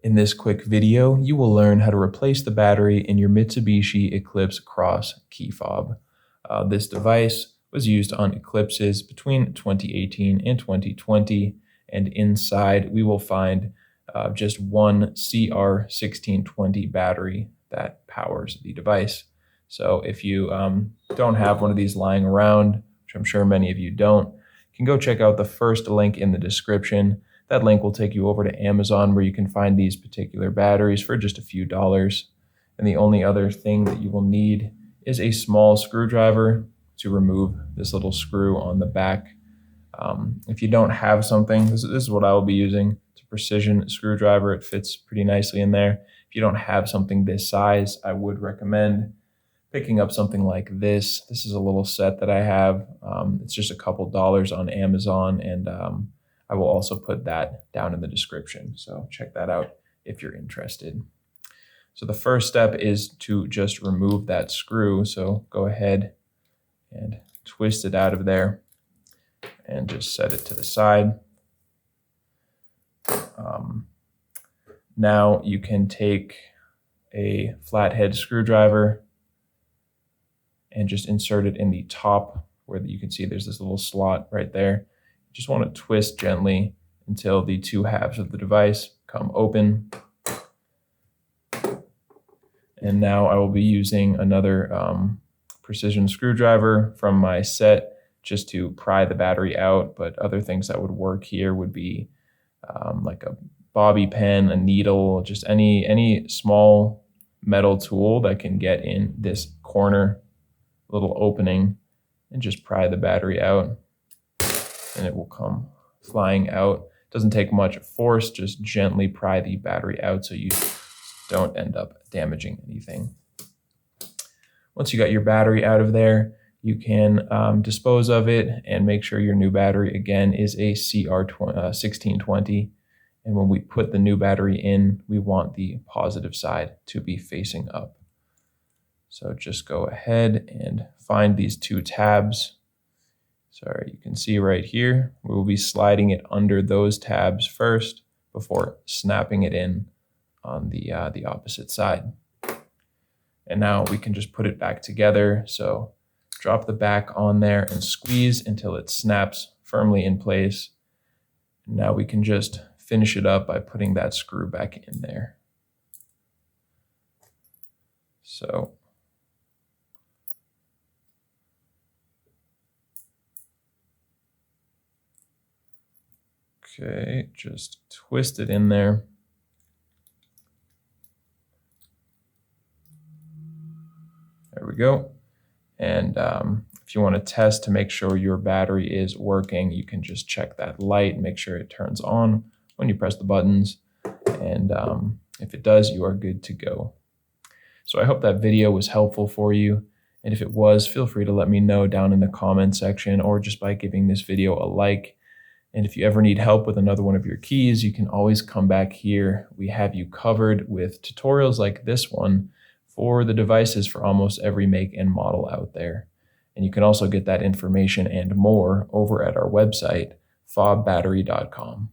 In this quick video, you will learn how to replace the battery in your Mitsubishi Eclipse Cross key fob. This device was used on Eclipses between 2018 and 2020, and inside we will find just one CR1620 battery that powers the device. So if you don't have one of these lying around, which I'm sure many of you don't, you can go check out the first link in the description. That link will take you over to Amazon where you can find these particular batteries for just a few dollars. And the only other thing that you will need is a small screwdriver to remove this little screw on the back. If you don't have something, this is what I will be using. It's a precision screwdriver. It fits pretty nicely in there. If you don't have something this size, I would recommend picking up something like this. This is a little set that I have. It's just a couple dollars on Amazon, and I will also put that down in the description. So check that out if you're interested. So the first step is to just remove that screw. So go ahead and twist it out of there and just set it to the side. Now you can take a flathead screwdriver and just insert it in the top where you can see there's this little slot right there. You just want to twist gently until the two halves of the device come open. And now I will be using another precision screwdriver from my set just to pry the battery out, but other things that would work here would be like a bobby pin, a needle, just any small metal tool that can get in this corner little opening and just pry the battery out, and it will come flying out. Doesn't take much force, just gently pry the battery out so you don't end up damaging anything. Once you got your battery out of there, you can dispose of it and make sure your new battery again is a CR1620. And when we put the new battery in, we want the positive side to be facing up. So just go ahead and find these two tabs. Sorry, you can see right here, we will be sliding it under those tabs first before snapping it in on the opposite side. And now we can just put it back together. So drop the back on there and squeeze until it snaps firmly in place. Now we can just finish it up by putting that screw back in there. So okay, just twist it in there. There we go. And if you want to test to make sure your battery is working, you can just check that light, make sure it turns on when you press the buttons. And if it does, you are good to go. So I hope that video was helpful for you. And if it was, feel free to let me know down in the comment section or just by giving this video a like. And if you ever need help with another one of your keys, you can always come back here. We have you covered with tutorials like this one for the devices for almost every make and model out there. And you can also get that information and more over at our website, FobBattery.com.